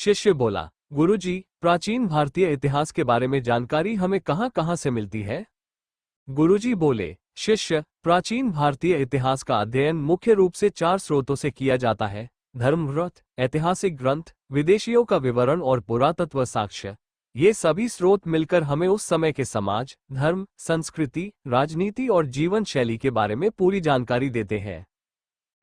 शिष्य बोला, गुरुजी, प्राचीन भारतीय इतिहास के बारे में जानकारी हमें कहाँ कहाँ से मिलती है? गुरुजी बोले, शिष्य, प्राचीन भारतीय इतिहास का अध्ययन मुख्य रूप से 4 स्रोतों से किया जाता है: धर्म ग्रंथ, ऐतिहासिक ग्रंथ, विदेशियों का विवरण और पुरातत्व साक्ष्य। ये सभी स्रोत मिलकर हमें उस समय के समाज, धर्म, संस्कृति, राजनीति और जीवन शैली के बारे में पूरी जानकारी देते हैं।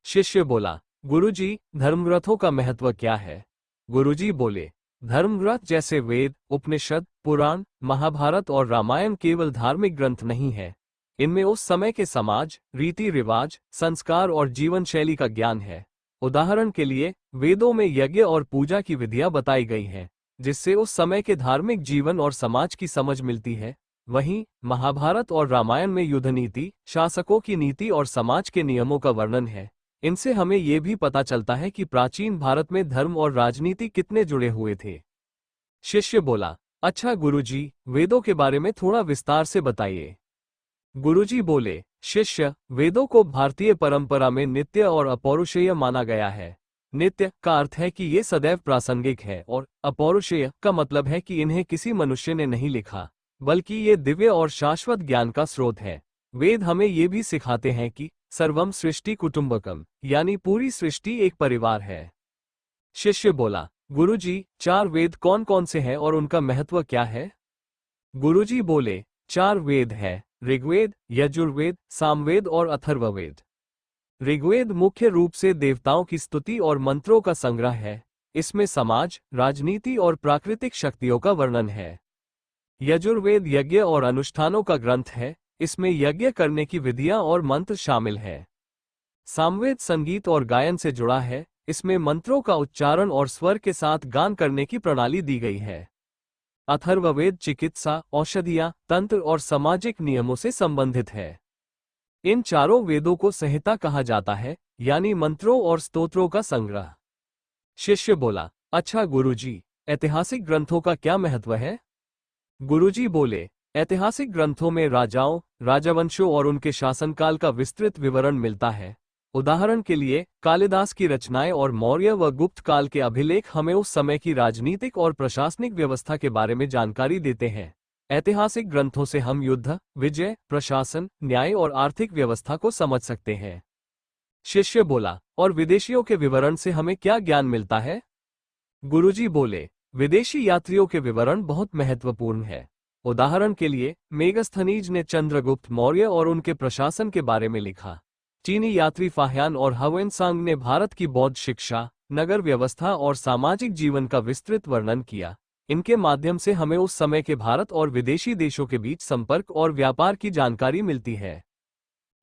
शिष्य बोला, गुरुजी, धर्मग्रंथों का महत्व क्या है? गुरुजी बोले, धर्मग्रंथ जैसे वेद, उपनिषद, पुराण, महाभारत और रामायण केवल धार्मिक ग्रंथ नहीं है। इनमें उस समय के समाज, रीति रिवाज, संस्कार और जीवन शैली का ज्ञान है। उदाहरण के लिए, वेदों में यज्ञ और पूजा की विधियां बताई गई हैं, जिससे उस समय के धार्मिक जीवन और समाज की समझ मिलती है। वहीं महाभारत और रामायण में युद्ध नीति, शासकों की नीति और समाज के नियमों का वर्णन है। इनसे हमें ये भी पता चलता है कि प्राचीन भारत में धर्म और राजनीति कितने जुड़े हुए थे। शिष्य बोला, अच्छा गुरुजी, वेदों के बारे में थोड़ा विस्तार से बताइए। गुरुजी बोले, शिष्य, वेदों को भारतीय परंपरा में नित्य और अपौरुषेय माना गया है। नित्य का अर्थ है कि ये सदैव प्रासंगिक है और अपौरुषेय का मतलब है कि इन्हें किसी मनुष्य ने नहीं लिखा, बल्कि ये दिव्य और शाश्वत ज्ञान का स्रोत है। वेद हमें ये भी सिखाते हैं कि सर्वम सृष्टि कुटुंबकम, यानी पूरी सृष्टि एक परिवार है। शिष्य बोला, गुरुजी, 4 वेद कौन कौन से हैं और उनका महत्व क्या है? गुरुजी बोले, 4 वेद है: ऋग्वेद, यजुर्वेद, सामवेद और अथर्ववेद। ऋग्वेद मुख्य रूप से देवताओं की स्तुति और मंत्रों का संग्रह है। इसमें समाज, राजनीति और प्राकृतिक शक्तियों का वर्णन है। यजुर्वेद यज्ञ और अनुष्ठानों का ग्रंथ है। इसमें यज्ञ करने की विधियां और मंत्र शामिल है। सामवेद संगीत और गायन से जुड़ा है। इसमें मंत्रों का उच्चारण और स्वर के साथ गान करने की प्रणाली दी गई है। अथर्ववेद चिकित्सा, औषधियां, तंत्र और सामाजिक नियमों से संबंधित है। इन चारों वेदों को संहिता कहा जाता है, यानी मंत्रों और स्तोत्रों का संग्रह। शिष्य बोला, अच्छा गुरुजी, ऐतिहासिक ग्रंथों का क्या महत्व है? गुरुजी बोले, ऐतिहासिक ग्रंथों में राजाओं, राजवंशों और उनके शासनकाल का विस्तृत विवरण मिलता है। उदाहरण के लिए, कालिदास की रचनाएं और मौर्य व गुप्त काल के अभिलेख हमें उस समय की राजनीतिक और प्रशासनिक व्यवस्था के बारे में जानकारी देते हैं। ऐतिहासिक ग्रंथों से हम युद्ध, विजय, प्रशासन, न्याय और आर्थिक व्यवस्था को समझ सकते हैं। शिष्य बोला, और विदेशियों के विवरण से हमें क्या ज्ञान मिलता है? गुरुजी बोले, विदेशी यात्रियों के विवरण बहुत महत्वपूर्ण है। उदाहरण के लिए, मेगस्थनीज ने चंद्रगुप्त मौर्य और उनके प्रशासन के बारे में लिखा। चीनी यात्री फाह्यान और ह्वेनसांग ने भारत की बौद्ध शिक्षा, नगर व्यवस्था और सामाजिक जीवन का विस्तृत वर्णन किया। इनके माध्यम से हमें उस समय के भारत और विदेशी देशों के बीच संपर्क और व्यापार की जानकारी मिलती है।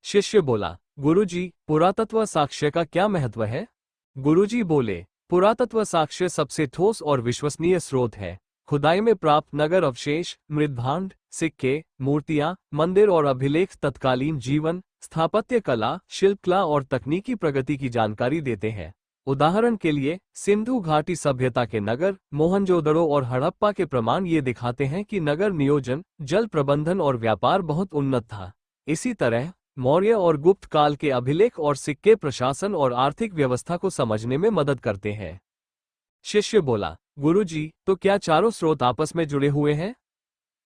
शिष्य बोला, गुरुजी, पुरातत्व साक्ष्य का क्या महत्व है? गुरुजी बोले, पुरातत्व साक्ष्य सबसे ठोस और विश्वसनीय स्रोत है। खुदाई में प्राप्त नगर अवशेष, मृद्भांड, सिक्के, मूर्तियां, मंदिर और अभिलेख तत्कालीन जीवन, स्थापत्य कला, शिल्पकला और तकनीकी प्रगति की जानकारी देते हैं। उदाहरण के लिए, सिंधु घाटी सभ्यता के नगर, मोहनजोदड़ो और हड़प्पा के प्रमाण ये दिखाते हैं कि नगर नियोजन, जल प्रबंधन और व्यापार बहुत उन्नत था। इसी तरह मौर्य और गुप्त काल के अभिलेख और सिक्के प्रशासन और आर्थिक व्यवस्था को समझने में मदद करते हैं। शिष्य बोला, गुरुजी, तो क्या चारों स्रोत आपस में जुड़े हुए हैं?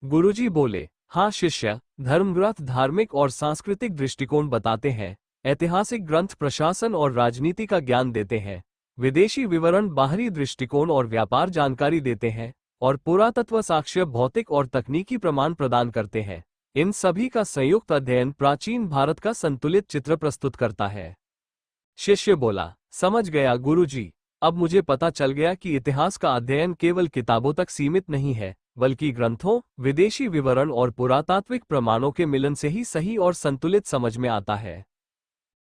गुरुजी बोले, हाँ शिष्य, धर्मग्रंथ धार्मिक और सांस्कृतिक दृष्टिकोण बताते हैं। ऐतिहासिक ग्रंथ प्रशासन और राजनीति का ज्ञान देते हैं। विदेशी विवरण बाहरी दृष्टिकोण और व्यापार जानकारी देते हैं, और पुरातत्व साक्ष्य भौतिक और तकनीकी प्रमाण प्रदान करते हैं। इन सभी का संयुक्त अध्ययन प्राचीन भारत का संतुलित चित्र प्रस्तुत करता है। शिष्य बोला, समझ गया गुरुजी। अब मुझे पता चल गया कि इतिहास का अध्ययन केवल किताबों तक सीमित नहीं है, बल्कि ग्रंथों, विदेशी विवरण और पुरातात्विक प्रमाणों के मिलन से ही सही और संतुलित समझ में आता है।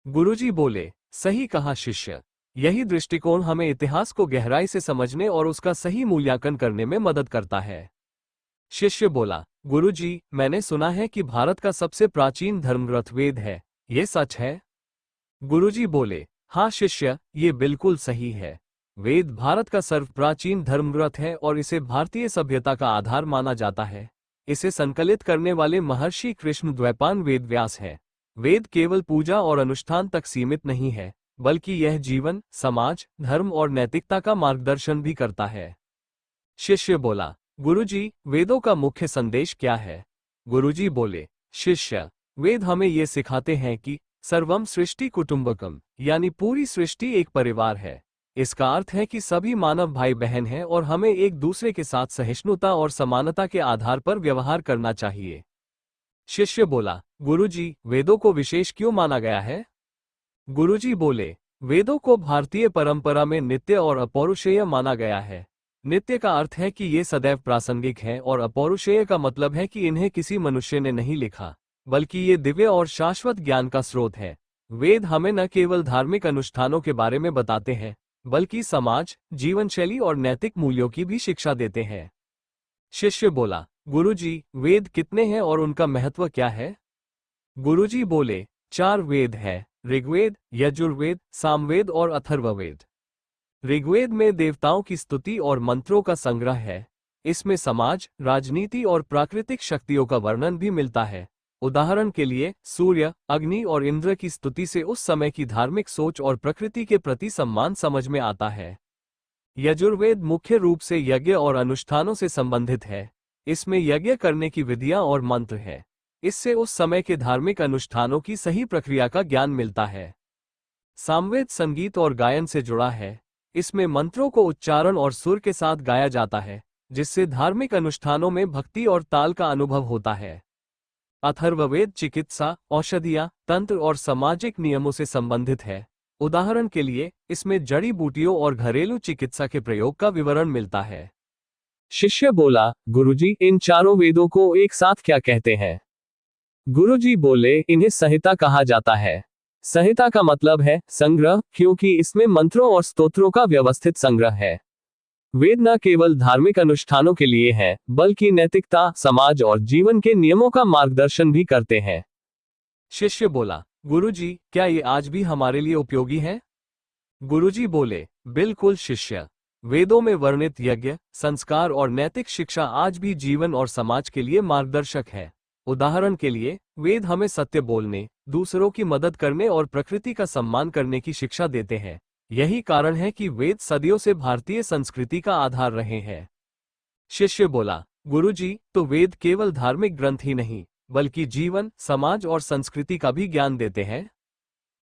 गुरुजी बोले, सही कहा शिष्य। यही दृष्टिकोण हमें इतिहास को गहराई से समझने और उसका सही मूल्यांकन करने में मदद करता है। शिष्य बोला, गुरुजी, मैंने सुना है कि भारत का सबसे प्राचीन धर्मग्रंथ वेद है, ये सच है? गुरुजी बोले, हाँ शिष्य, ये बिल्कुल सही है। वेद भारत का सर्वप्राचीन धर्मग्रंथ है और इसे भारतीय सभ्यता का आधार माना जाता है। इसे संकलित करने वाले महर्षि कृष्ण द्वैपायन वेद व्यास है। वेद केवल पूजा और अनुष्ठान तक सीमित नहीं है, बल्कि यह जीवन, समाज, धर्म और नैतिकता का मार्गदर्शन भी करता है। शिष्य बोला, गुरुजी, वेदों का मुख्य संदेश क्या है? गुरुजी बोले, शिष्य, वेद हमें ये सिखाते हैं कि सर्वम सृष्टि कुटुंबकम, यानी पूरी सृष्टि एक परिवार है। इसका अर्थ है कि सभी मानव भाई बहन हैं और हमें एक दूसरे के साथ सहिष्णुता और समानता के आधार पर व्यवहार करना चाहिए। शिष्य बोला, गुरुजी, वेदों को विशेष क्यों माना गया है? गुरुजी बोले, वेदों को भारतीय परंपरा में नित्य और अपौरुषेय माना गया है। नित्य का अर्थ है कि ये सदैव प्रासंगिक हैं और अपौरुषेय का मतलब है कि इन्हें किसी मनुष्य ने नहीं लिखा, बल्कि ये दिव्य और शाश्वत ज्ञान का स्रोत है। वेद हमें न केवल धार्मिक अनुष्ठानों के बारे में बताते हैं, बल्कि समाज, जीवन शैली और नैतिक मूल्यों की भी शिक्षा देते हैं। शिष्य बोला, गुरुजी, वेद कितने हैं और उनका महत्व क्या है? गुरुजी बोले, 4 वेद है, ऋग्वेद, यजुर्वेद, सामवेद और अथर्ववेद। ऋग्वेद में देवताओं की स्तुति और मंत्रों का संग्रह है। इसमें समाज, राजनीति और प्राकृतिक शक्तियों का वर्णन भी मिलता है। उदाहरण के लिए, सूर्य, अग्नि और इंद्र की स्तुति से उस समय की धार्मिक सोच और प्रकृति के प्रति सम्मान समझ में आता है। यजुर्वेद मुख्य रूप से यज्ञ और अनुष्ठानों से संबंधित है। इसमें यज्ञ करने की विधियां और मंत्र है। इससे उस समय के धार्मिक अनुष्ठानों की सही प्रक्रिया का ज्ञान मिलता है। सामवेद संगीत और गायन से जुड़ा है। इसमें मंत्रों को उच्चारण और सुर के साथ गाया जाता है, जिससे धार्मिक अनुष्ठानों में भक्ति और ताल का अनुभव होता है। अथर्ववेद चिकित्सा, औषधियाँ, तंत्र और सामाजिक नियमों से संबंधित है। उदाहरण के लिए, इसमें जड़ी बूटियों और घरेलू चिकित्सा के प्रयोग का विवरण मिलता है। शिष्य बोला, गुरुजी, इन चारों वेदों को एक साथ क्या कहते हैं? गुरुजी बोले, इन्हें संहिता कहा जाता है। संहिता का मतलब है संग्रह, क्योंकि इसमें मंत्रों और स्तोत्रों का व्यवस्थित संग्रह है। वेद न केवल धार्मिक अनुष्ठानों के लिए हैं, बल्कि नैतिकता, समाज और जीवन के नियमों का मार्गदर्शन भी करते हैं। शिष्य बोला, गुरुजी, क्या ये आज भी हमारे लिए उपयोगी है? गुरुजी बोले, बिल्कुल शिष्य। वेदों में वर्णित यज्ञ, संस्कार और नैतिक शिक्षा आज भी जीवन और समाज के लिए मार्गदर्शक है। उदाहरण के लिए, वेद हमें सत्य बोलने, दूसरों की मदद करने और प्रकृति का सम्मान करने की शिक्षा देते हैं। यही कारण है कि वेद सदियों से भारतीय संस्कृति का आधार रहे हैं। शिष्य बोला, गुरुजी, तो वेद केवल धार्मिक ग्रंथ ही नहीं, बल्कि जीवन, समाज और संस्कृति का भी ज्ञान देते हैं?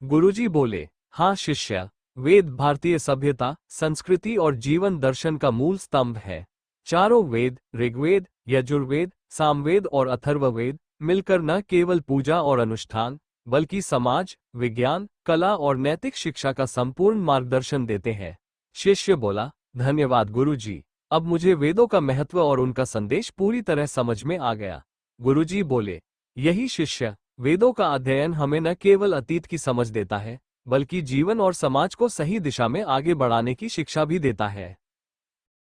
गुरुजी बोले, हाँ शिष्य, वेद भारतीय सभ्यता, संस्कृति और जीवन दर्शन का मूल स्तंभ है। चारों वेद, ऋग्वेद, यजुर्वेद, सामवेद और अथर्ववेद, मिलकर न केवल पूजा और अनुष्ठान, बल्कि समाज, विज्ञान, कला और नैतिक शिक्षा का संपूर्ण मार्गदर्शन देते हैं। शिष्य बोला, धन्यवाद गुरुजी, अब मुझे वेदों का महत्व और उनका संदेश पूरी तरह समझ में आ गया। गुरुजी बोले, यही शिष्य, वेदों का अध्ययन हमें न केवल अतीत की समझ देता है, बल्कि जीवन और समाज को सही दिशा में आगे बढ़ाने की शिक्षा भी देता है।